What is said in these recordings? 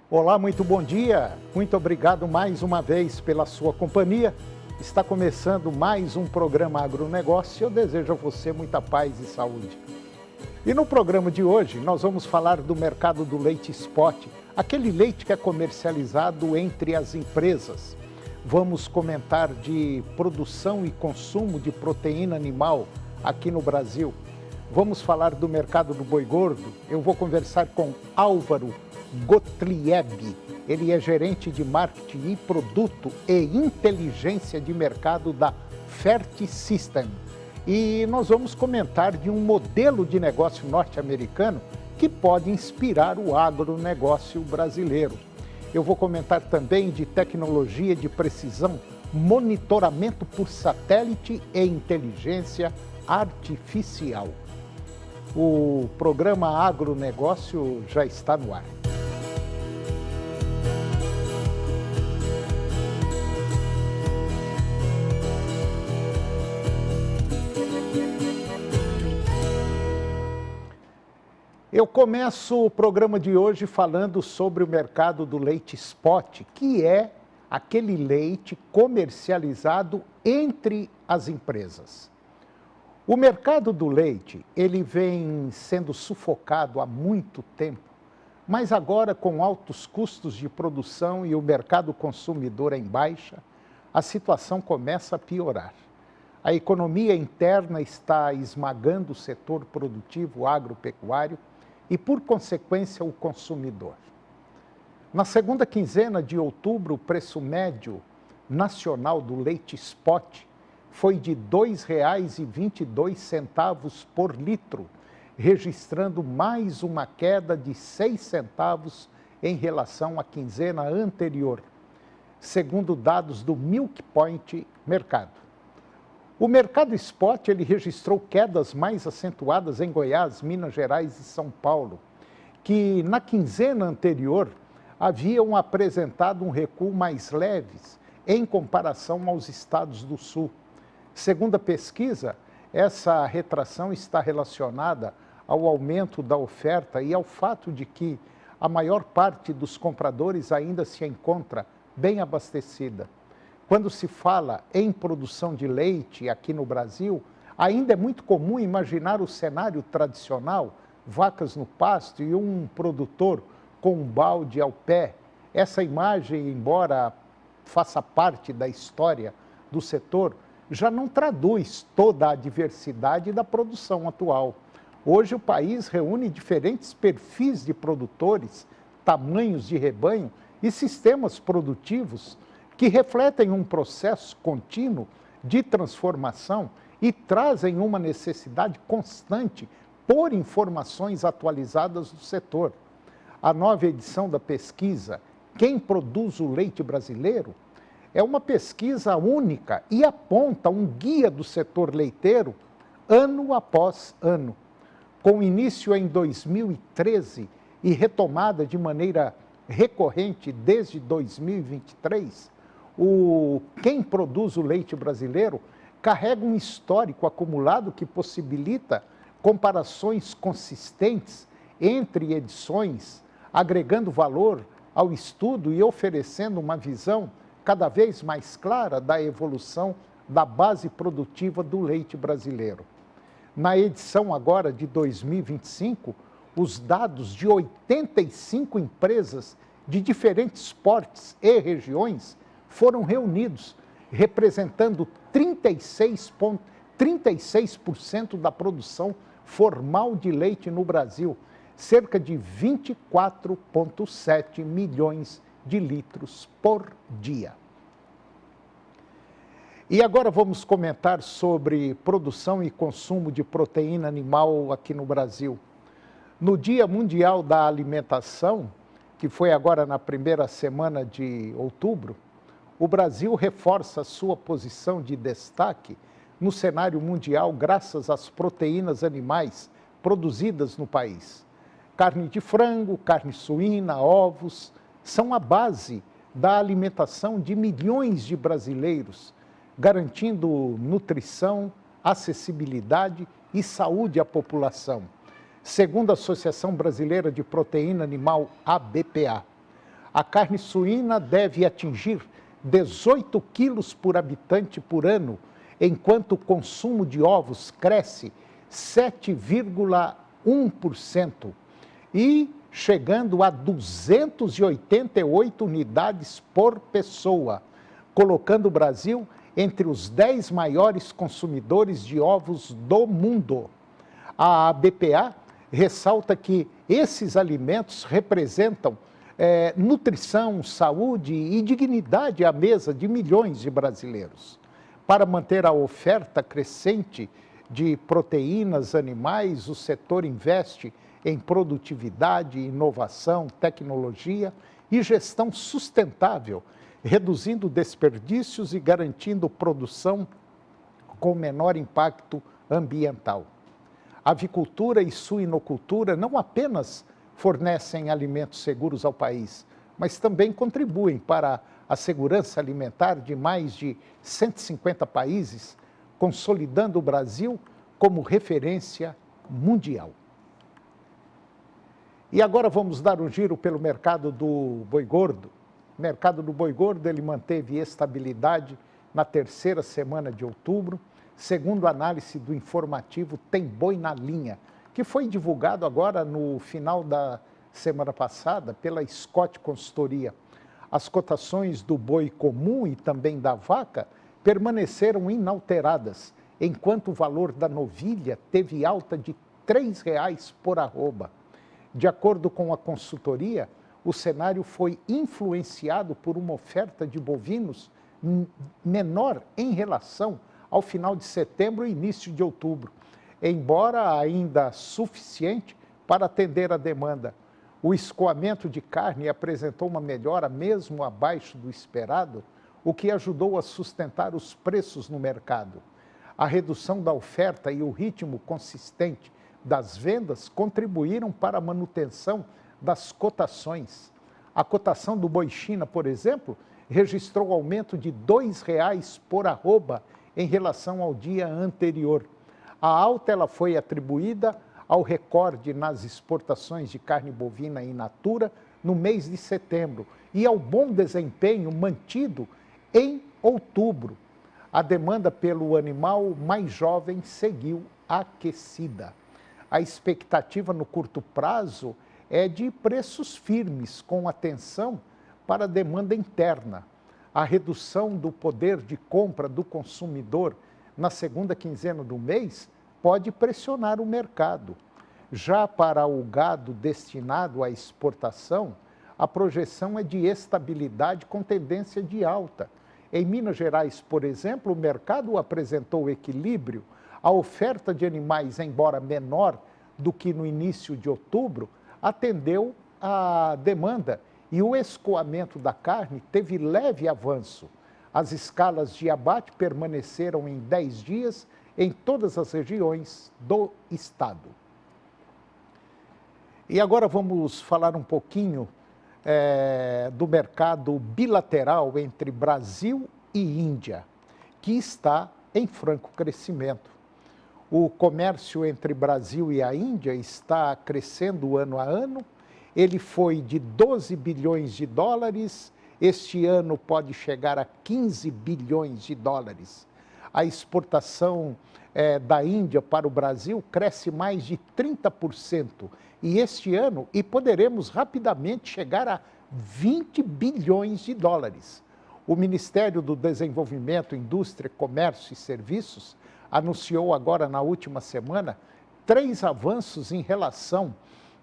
Olá, muito bom dia. Muito obrigado mais uma vez pela sua companhia. Está começando mais um programa Agronegócio. Eu desejo a você muita paz e saúde. E no programa de hoje nós vamos falar do mercado do leite spot, aquele leite que é comercializado entre as empresas. Vamos comentar de produção e consumo de proteína animal aqui no Brasil. Vamos falar do mercado do boi gordo. Eu vou conversar com Álvaro Gottlieb. Ele é gerente de marketing e produto e inteligência de mercado da Fertisystem. E nós vamos comentar de um modelo de negócio norte-americano que pode inspirar o agronegócio brasileiro. Eu vou comentar também de tecnologia de precisão, monitoramento por satélite e inteligência artificial. O programa Agronegócio já está no ar. Eu começo o programa de hoje falando sobre o mercado do leite spot, que é aquele leite comercializado entre as empresas. O mercado do leite, ele vem sendo sufocado há muito tempo, mas agora com altos custos de produção e o mercado consumidor em baixa, a situação começa a piorar. A economia interna está esmagando o setor produtivo agropecuário e, por consequência, o consumidor. Na segunda quinzena de outubro, o preço médio nacional do leite spot foi de R$ 2,22 por litro, registrando mais uma queda de 6 centavos em relação à quinzena anterior, segundo dados do Milk Point Mercado. O mercado spot ele registrou quedas mais acentuadas em Goiás, Minas Gerais e São Paulo, que na quinzena anterior haviam apresentado um recuo mais leves em comparação aos estados do Sul. Segundo a pesquisa, essa retração está relacionada ao aumento da oferta e ao fato de que a maior parte dos compradores ainda se encontra bem abastecida. Quando se fala em produção de leite aqui no Brasil, ainda é muito comum imaginar o cenário tradicional, vacas no pasto e um produtor com um balde ao pé. Essa imagem, embora faça parte da história do setor, já não traduz toda a diversidade da produção atual. Hoje o país reúne diferentes perfis de produtores, tamanhos de rebanho e sistemas produtivos que refletem um processo contínuo de transformação e trazem uma necessidade constante por informações atualizadas do setor. A nova edição da pesquisa Quem Produz o Leite Brasileiro é uma pesquisa única e aponta um guia do setor leiteiro ano após ano. Com início em 2013 e retomada de maneira recorrente desde 2023, o Quem Produz o Leite Brasileiro carrega um histórico acumulado que possibilita comparações consistentes entre edições, agregando valor ao estudo e oferecendo uma visão cada vez mais clara da evolução da base produtiva do leite brasileiro. Na edição agora de 2025, os dados de 85 empresas de diferentes portes e regiões foram reunidos, representando 36% da produção formal de leite no Brasil, cerca de 24,7 milhões de litros por dia. E agora vamos comentar sobre produção e consumo de proteína animal aqui no Brasil. No Dia Mundial da Alimentação, que foi agora na primeira semana de outubro, o Brasil reforça sua posição de destaque no cenário mundial graças às proteínas animais produzidas no país. Carne de frango, carne suína, ovos são a base da alimentação de milhões de brasileiros, garantindo nutrição, acessibilidade e saúde à população, segundo a Associação Brasileira de Proteína Animal, ABPA. A carne suína deve atingir 18 quilos por habitante por ano, enquanto o consumo de ovos cresce 7,1% e chegando a 288 unidades por pessoa, colocando o Brasil entre os 10 maiores consumidores de ovos do mundo. A BPA ressalta que esses alimentos representam nutrição, saúde e dignidade à mesa de milhões de brasileiros. Para manter a oferta crescente de proteínas animais, o setor investe em produtividade, inovação, tecnologia e gestão sustentável, reduzindo desperdícios e garantindo produção com menor impacto ambiental. A avicultura e suinocultura não apenas fornecem alimentos seguros ao país, mas também contribuem para a segurança alimentar de mais de 150 países, consolidando o Brasil como referência mundial. E agora vamos dar um giro pelo mercado do boi gordo. O mercado do boi gordo ele manteve estabilidade na terceira semana de outubro, segundo a análise do informativo Tem Boi na Linha, que foi divulgado agora no final da semana passada pela Scott Consultoria. As cotações do boi comum e também da vaca permaneceram inalteradas, enquanto o valor da novilha teve alta de R$ 3,00 por arroba. De acordo com a consultoria, o cenário foi influenciado por uma oferta de bovinos menor em relação ao final de setembro e início de outubro, embora ainda suficiente para atender a demanda. O escoamento de carne apresentou uma melhora mesmo abaixo do esperado, o que ajudou a sustentar os preços no mercado. A redução da oferta e o ritmo consistente das vendas contribuíram para a manutenção das cotações. A cotação do boi China, por exemplo, registrou aumento de R$ 2,00 por arroba em relação ao dia anterior. A alta ela foi atribuída ao recorde nas exportações de carne bovina in natura no mês de setembro e ao bom desempenho mantido em outubro. A demanda pelo animal mais jovem seguiu aquecida. A expectativa no curto prazo é de preços firmes, com atenção para a demanda interna. A redução do poder de compra do consumidor na segunda quinzena do mês pode pressionar o mercado. Já para o gado destinado à exportação, a projeção é de estabilidade com tendência de alta. Em Minas Gerais, por exemplo, o mercado apresentou equilíbrio. A oferta de animais, embora menor do que no início de outubro, atendeu à demanda e o escoamento da carne teve leve avanço. As escalas de abate permaneceram em 10 dias em todas as regiões do estado. E agora vamos falar um pouquinho do mercado bilateral entre Brasil e Índia, que está em franco crescimento. O comércio entre Brasil e a Índia está crescendo ano a ano. Ele foi de 12 bilhões de dólares, este ano pode chegar a 15 bilhões de dólares. A exportação da Índia para o Brasil cresce mais de 30% e este ano, e poderemos rapidamente chegar a 20 bilhões de dólares. O Ministério do Desenvolvimento, Indústria, Comércio e Serviços anunciou agora na última semana 3 avanços em relação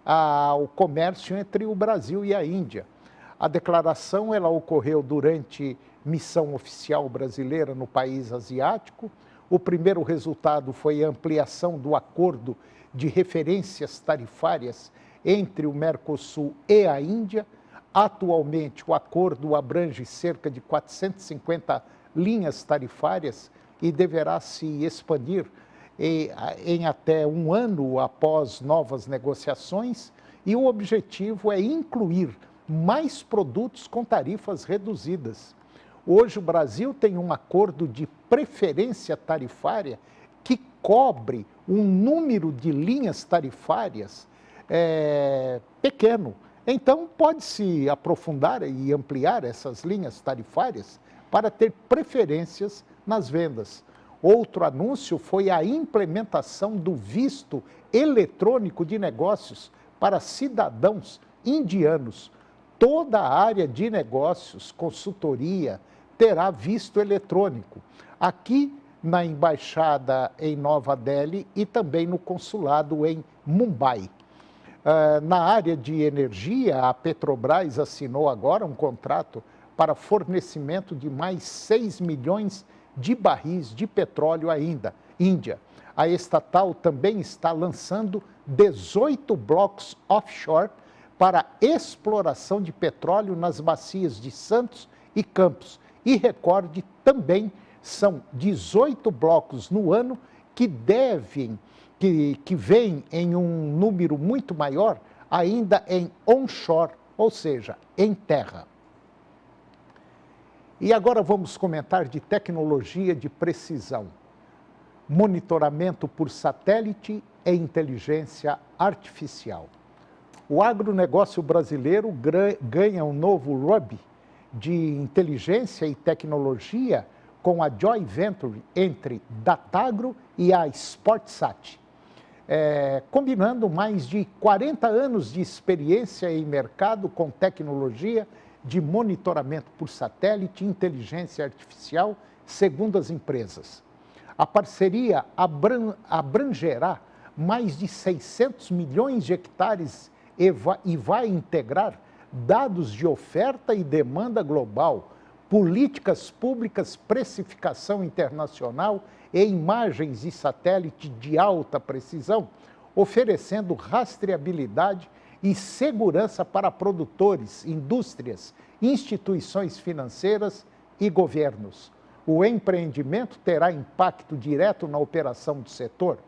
ao comércio entre o Brasil e a Índia. A declaração ela ocorreu durante missão oficial brasileira no país asiático. O primeiro resultado foi a ampliação do acordo de referências tarifárias entre o Mercosul e a Índia. Atualmente, o acordo abrange cerca de 450 linhas tarifárias e deverá se expandir em até um ano após novas negociações, e o objetivo é incluir mais produtos com tarifas reduzidas. Hoje o Brasil tem um acordo de preferência tarifária que cobre um número de linhas tarifárias pequeno, Então, pode-se aprofundar e ampliar essas linhas tarifárias para ter preferências nas vendas. Outro anúncio foi a implementação do visto eletrônico de negócios para cidadãos indianos. Toda a área de negócios, consultoria, terá visto eletrônico. Aqui na embaixada em Nova Delhi e também no consulado em Mumbai. Na área de energia, a Petrobras assinou agora um contrato para fornecimento de mais 6 milhões de barris de petróleo ainda. Índia. A estatal também está lançando 18 blocos offshore para exploração de petróleo nas bacias de Santos e Campos. E recorde também, são 18 blocos no ano que vêm em um número muito maior ainda em onshore, ou seja, em terra. E agora vamos comentar de tecnologia de precisão, monitoramento por satélite e inteligência artificial. O agronegócio brasileiro ganha um novo hub de inteligência e tecnologia com a joint venture entre Datagro e a Sportsat, combinando mais de 40 anos de experiência em mercado com tecnologia de monitoramento por satélite e inteligência artificial, segundo as empresas. A parceria abrangerá mais de 600 milhões de hectares e vai integrar dados de oferta e demanda global, políticas públicas, precificação internacional e imagens de satélite de alta precisão, oferecendo rastreabilidade e segurança para produtores, indústrias, instituições financeiras e governos. O empreendimento terá impacto direto na operação do setor.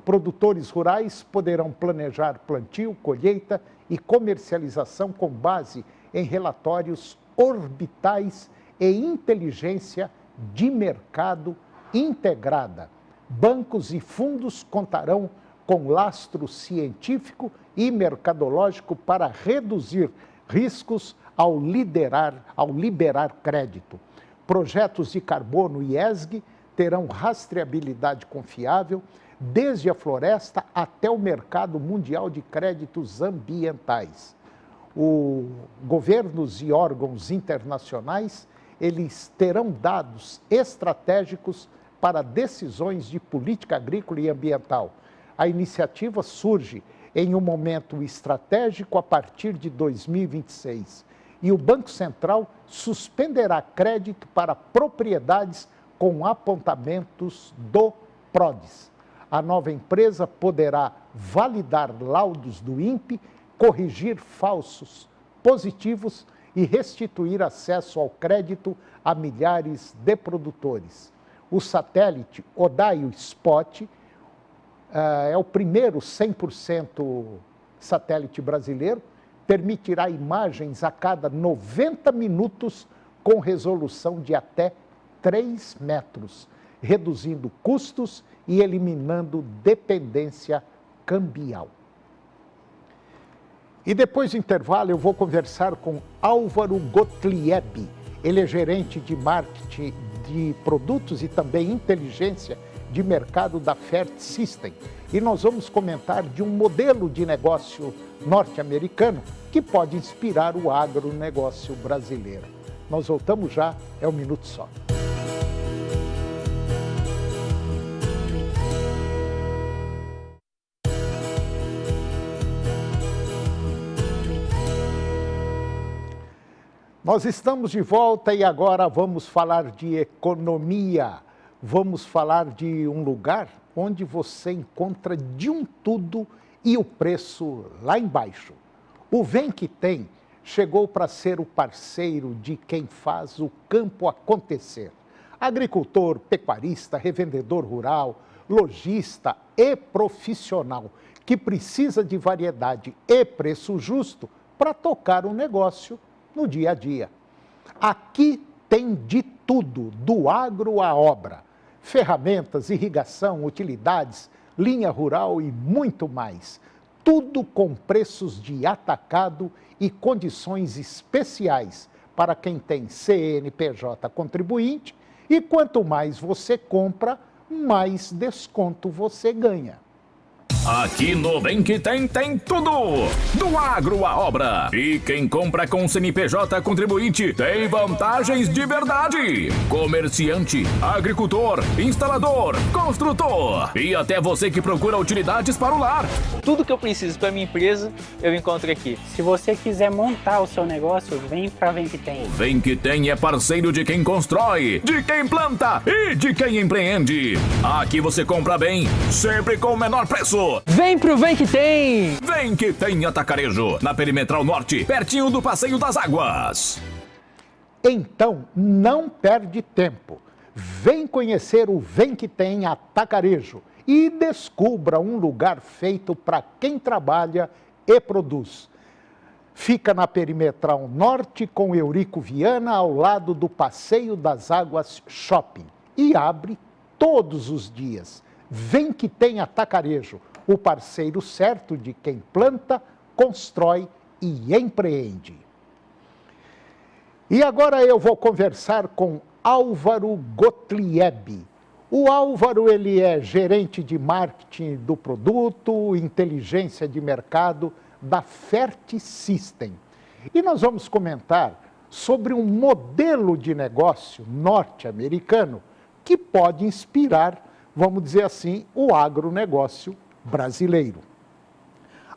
Produtores rurais poderão planejar plantio, colheita e comercialização com base em relatórios orbitais e inteligência de mercado integrada. Bancos e fundos contarão com lastro científico e mercadológico para reduzir riscos ao liberar crédito. Projetos de carbono e ESG terão rastreabilidade confiável, desde a floresta até o mercado mundial de créditos ambientais. Governos e órgãos internacionais, eles terão dados estratégicos para decisões de política agrícola e ambiental. A iniciativa surge em um momento estratégico a partir de 2026 e o Banco Central suspenderá crédito para propriedades com apontamentos do PRODES. A nova empresa poderá validar laudos do INPE, corrigir falsos positivos e restituir acesso ao crédito a milhares de produtores. O satélite Odaio Spot é o primeiro 100% satélite brasileiro, permitirá imagens a cada 90 minutos com resolução de até 3 metros, reduzindo custos e eliminando dependência cambial. E depois do intervalo eu vou conversar com Álvaro Gottlieb. Ele é gerente de marketing de produtos e também inteligência de mercado da Fert System. E nós vamos comentar de um modelo de negócio norte-americano que pode inspirar o agronegócio brasileiro. Nós voltamos já, é um minuto só. Nós estamos de volta e agora vamos falar de economia. Vamos falar de um lugar onde você encontra de um tudo e o preço lá embaixo. O Vem Que Tem chegou para ser o parceiro de quem faz o campo acontecer. Agricultor, pecuarista, revendedor rural, lojista e profissional que precisa de variedade e preço justo para tocar o negócio no dia a dia. Aqui tem de tudo, do agro à obra. Ferramentas, irrigação, utilidades, linha rural e muito mais. tudo com preços de atacado e condições especiais para quem tem CNPJ contribuinte, e quanto mais você compra, mais desconto você ganha. Aqui no Vem Que tem tudo! Do agro à obra. E quem compra com CNPJ contribuinte tem vantagens de verdade. Comerciante, agricultor, instalador, construtor e até você que procura utilidades para o lar. Tudo que eu preciso para minha empresa, eu encontro aqui. Se você quiser montar o seu negócio, vem para Vem Que Tem. O Vem Que Tem é parceiro de quem constrói, de quem planta e de quem empreende. Aqui você compra bem, sempre com o menor preço. Vem pro Vem Que Tem! Vem Que Tem Atacarejo, na Perimetral Norte, pertinho do Passeio das Águas. Então, não perde tempo. Vem conhecer o Vem Que Tem Atacarejo e descubra um lugar feito para quem trabalha e produz. Fica na Perimetral Norte com Eurico Viana, ao lado do Passeio das Águas Shopping. E abre todos os dias. Vem Que Tem Atacarejo, o parceiro certo de quem planta, constrói e empreende. E agora eu vou conversar com Álvaro Gottlieb. O Álvaro, ele é gerente de marketing do produto, inteligência de mercado da Fert System. E nós vamos comentar sobre um modelo de negócio norte-americano que pode inspirar, vamos dizer assim, o agronegócio brasileiro.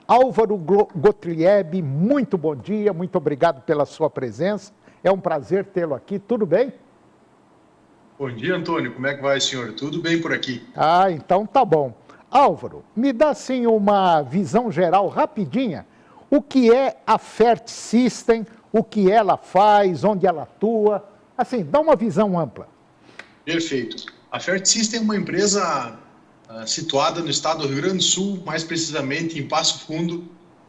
Álvaro Gottlieb, muito bom dia, muito obrigado pela sua presença. É um prazer tê-lo aqui, tudo bem? Bom dia, Antônio. Como é que vai, senhor? Tudo bem por aqui? Ah, então tá bom. Álvaro, me dá assim uma visão geral rapidinha. O que é a Fert System, o que ela faz, onde ela atua? Assim, dá uma visão ampla. Perfeito. A Fert System é uma empresa situada no estado do Rio Grande do Sul, mais precisamente em Passo Fundo.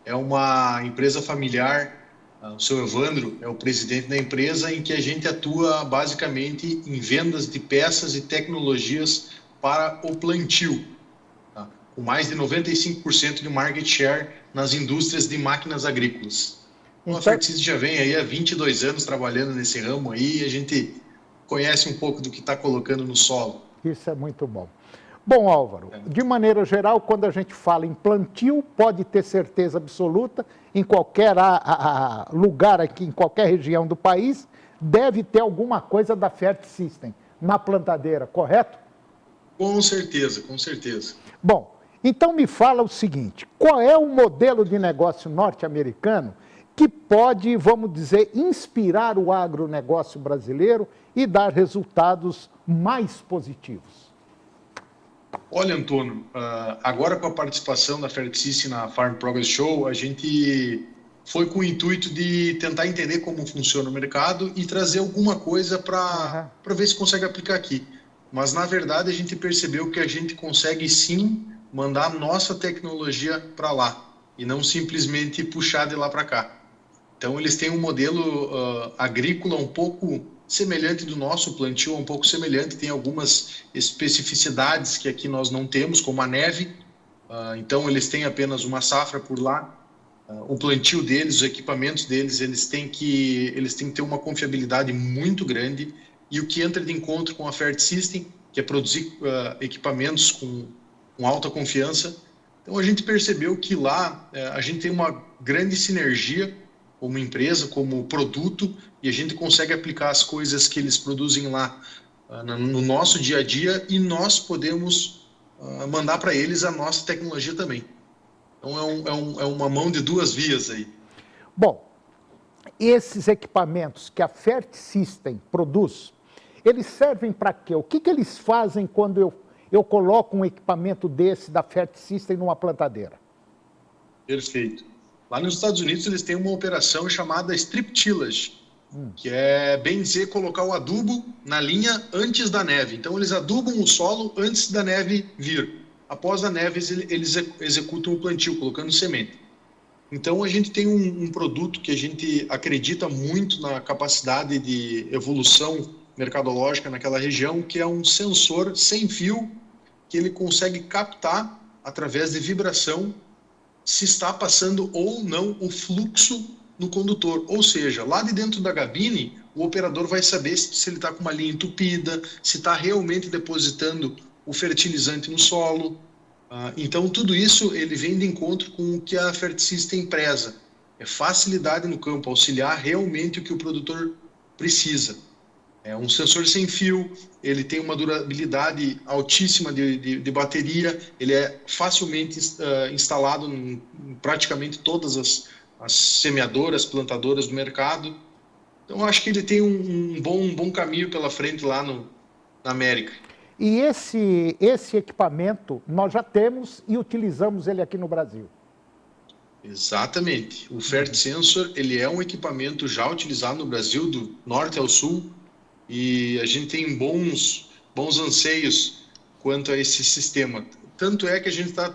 É uma empresa familiar. O seu Evandro é o presidente da empresa, em que a gente atua basicamente em vendas de peças e tecnologias para o plantio, tá? Com mais de 95% de market share nas indústrias de máquinas agrícolas. Então, a Fert System já vem aí há 22 anos trabalhando nesse ramo aí, e a gente conhece um pouco do que está colocando no solo. Isso é muito bom. Bom, Álvaro, de maneira geral, quando a gente fala em plantio, pode ter certeza absoluta, em qualquer lugar aqui, em qualquer região do país, deve ter alguma coisa da Fert System na plantadeira, correto? Com certeza, com certeza. Bom, então me fala o seguinte, qual é o modelo de negócio norte-americano que pode, vamos dizer, inspirar o agronegócio brasileiro e dar resultados mais positivos? Olha, Antônio, agora com a participação da Fert System na Farm Progress Show, a gente foi com o intuito de tentar entender como funciona o mercado e trazer alguma coisa para ver se consegue aplicar aqui. Mas, na verdade, a gente percebeu que a gente consegue, sim, mandar a nossa tecnologia para lá e não simplesmente puxar de lá para cá. Então, eles têm um modelo agrícola um pouco semelhante do nosso, o plantio é um pouco semelhante, tem algumas especificidades que aqui nós não temos, como a neve. Então, eles têm apenas uma safra por lá. O plantio deles, os equipamentos deles, eles têm que ter uma confiabilidade muito grande. E o que entra de encontro com a Fert System, que é produzir equipamentos com alta confiança. Então, a gente percebeu que lá a gente tem uma grande sinergia como empresa, como produto, e a gente consegue aplicar as coisas que eles produzem lá no nosso dia a dia, e nós podemos mandar para eles a nossa tecnologia também. Então é uma mão de duas vias aí. Bom, esses equipamentos que a Fert System produz, eles servem para quê? O que eles fazem quando eu coloco um equipamento desse da Fert System numa plantadeira? Perfeito. Lá nos Estados Unidos eles têm uma operação chamada strip tillage, que é, bem dizer, colocar o adubo na linha antes da neve. Então eles adubam o solo antes da neve vir. Após a neve eles executam o plantio, colocando semente. Então a gente tem um produto que a gente acredita muito na capacidade de evolução mercadológica naquela região, que é um sensor sem fio, que ele consegue captar, através de vibração, se está passando ou não o fluxo no condutor. Ou seja, lá de dentro da cabine, o operador vai saber se ele está com uma linha entupida, se está realmente depositando o fertilizante no solo. Então, tudo isso ele vem de encontro com o que a FertSystem preza. É facilidade no campo, auxiliar realmente o que o produtor precisa. É um sensor sem fio, ele tem uma durabilidade altíssima de bateria, ele é facilmente instalado em praticamente todas as semeadoras, plantadoras do mercado. Então, eu acho que ele tem um bom caminho pela frente lá na América. E esse equipamento nós já temos e utilizamos ele aqui no Brasil. Exatamente. O FertSensor, ele é um equipamento já utilizado no Brasil, do norte ao sul, e a gente tem bons anseios quanto a esse sistema. Tanto é que a gente está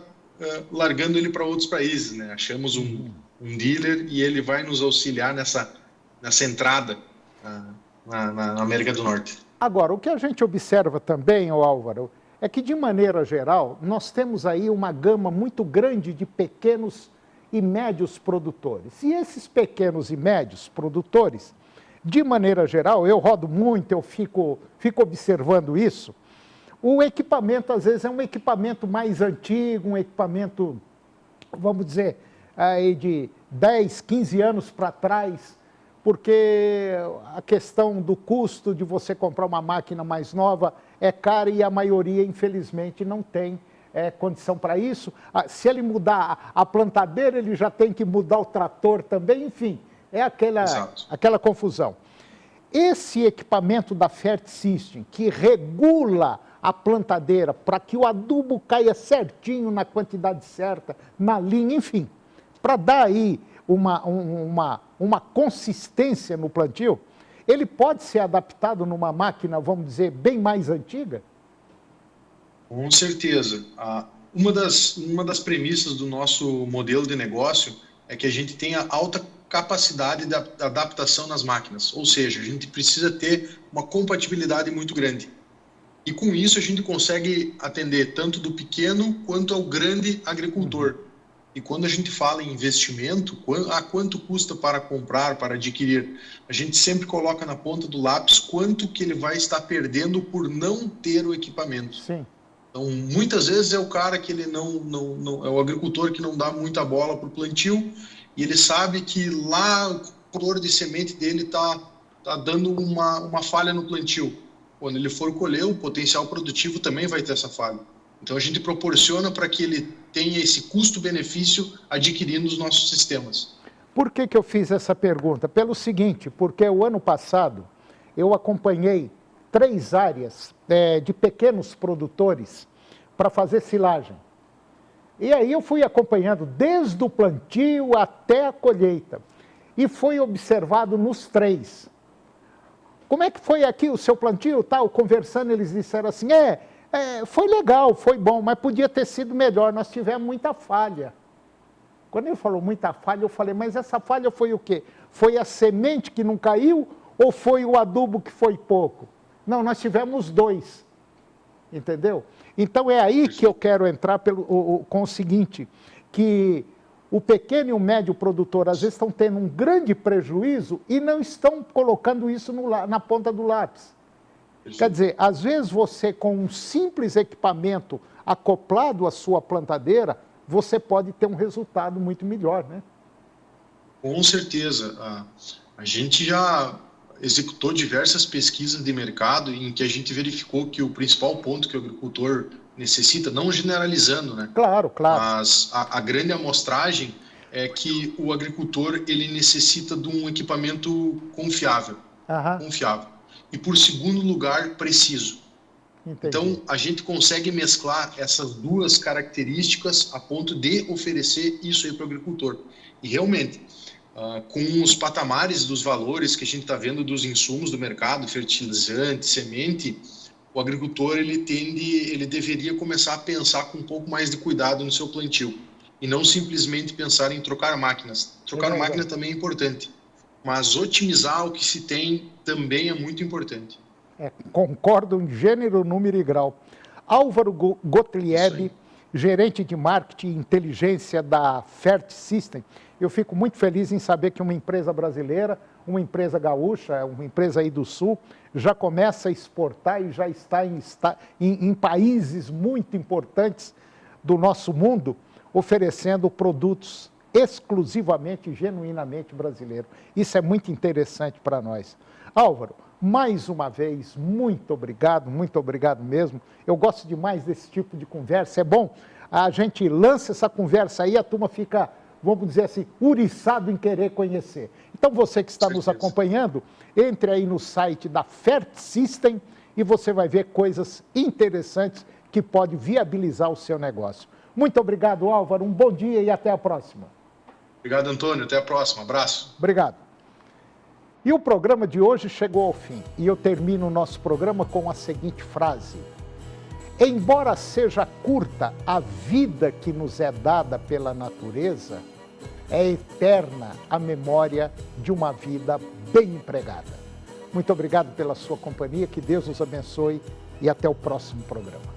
largando ele para outros países, né? Achamos um dealer e ele vai nos auxiliar nessa entrada na América do Norte. Agora, o que a gente observa também, Álvaro, é que, de maneira geral, nós temos aí uma gama muito grande de pequenos e médios produtores. E esses pequenos e médios produtores, de maneira geral, eu rodo muito, eu fico observando isso, o equipamento, às vezes, é um equipamento mais antigo, um equipamento, vamos dizer, aí de 10, 15 anos para trás, porque a questão do custo de você comprar uma máquina mais nova é cara e a maioria, infelizmente, não tem condição para isso. Se ele mudar a plantadeira, ele já tem que mudar o trator também, enfim, é aquela confusão. Esse equipamento da FertSystem, que regula a plantadeira para que o adubo caia certinho na quantidade certa, na linha, enfim, para dar aí uma consistência no plantio, ele pode ser adaptado numa máquina, vamos dizer, bem mais antiga? Com certeza. Uma das premissas do nosso modelo de negócio é que a gente tenha alta capacidade de adaptação nas máquinas, ou seja, a gente precisa ter uma compatibilidade muito grande. E com isso a gente consegue atender tanto do pequeno quanto ao grande agricultor. E quando a gente fala em investimento, quanto custa para comprar, para adquirir, a gente sempre coloca na ponta do lápis quanto que ele vai estar perdendo por não ter o equipamento. Sim. Então, muitas vezes é o cara que ele não é o agricultor que não dá muita bola para o plantio e ele sabe que lá o color de semente dele tá dando uma falha no plantio. Quando ele for colher, o potencial produtivo também vai ter essa falha. Então, a gente proporciona para que ele tenha esse custo-benefício adquirindo os nossos sistemas. Por que eu fiz essa pergunta? Pelo seguinte, porque o ano passado eu acompanhei 3 áreas de pequenos produtores para fazer silagem. E aí eu fui acompanhando desde o plantio até a colheita. E foi observado nos 3. Como é que foi aqui o seu plantio? Tal? Conversando, eles disseram assim, foi legal, foi bom, mas podia ter sido melhor, nós tivemos muita falha. Quando ele falou muita falha, eu falei, mas essa falha foi o quê? Foi a semente que não caiu ou foi o adubo que foi pouco? Não, nós tivemos 2, entendeu? Então é aí que eu quero entrar com o seguinte, que o pequeno e o médio produtor às vezes estão tendo um grande prejuízo e não estão colocando isso na ponta do lápis. Quer dizer, às vezes você com um simples equipamento acoplado à sua plantadeira, você pode ter um resultado muito melhor, né? Com certeza. A gente já executou diversas pesquisas de mercado em que a gente verificou que o principal ponto que o agricultor necessita, não generalizando, né? Claro. Mas a grande amostragem é que o agricultor ele necessita de um equipamento confiável. Confiável. E por segundo lugar, preciso. Entendi. Então, a gente consegue mesclar essas 2 características a ponto de oferecer isso aí para o agricultor. E realmente, com os patamares dos valores que a gente está vendo dos insumos do mercado, fertilizante, semente, o agricultor ele deveria começar a pensar com um pouco mais de cuidado no seu plantio. E não simplesmente pensar em trocar máquinas. Trocar máquina também é importante. Mas otimizar o que se tem também é muito importante. Concordo em gênero, número e grau. Álvaro Gottlieb, gerente de marketing e inteligência da Fert System. Eu fico muito feliz em saber que uma empresa brasileira, uma empresa gaúcha, uma empresa aí do Sul, já começa a exportar e já está em países muito importantes do nosso mundo, oferecendo produtos exclusivamente, genuinamente brasileiros. Isso é muito interessante para nós. Álvaro, mais uma vez, muito obrigado mesmo. Eu gosto demais desse tipo de conversa. É bom, a gente lança essa conversa aí, a turma fica, vamos dizer assim, uriçado em querer conhecer. Então, você que está nos acompanhando, entre aí no site da Fert System e você vai ver coisas interessantes que podem viabilizar o seu negócio. Muito obrigado, Álvaro. Um bom dia e até a próxima. Obrigado, Antônio. Até a próxima. Abraço. Obrigado. E o programa de hoje chegou ao fim. E eu termino o nosso programa com a seguinte frase. Embora seja curta a vida que nos é dada pela natureza, é eterna a memória de uma vida bem empregada. Muito obrigado pela sua companhia, que Deus nos abençoe e até o próximo programa.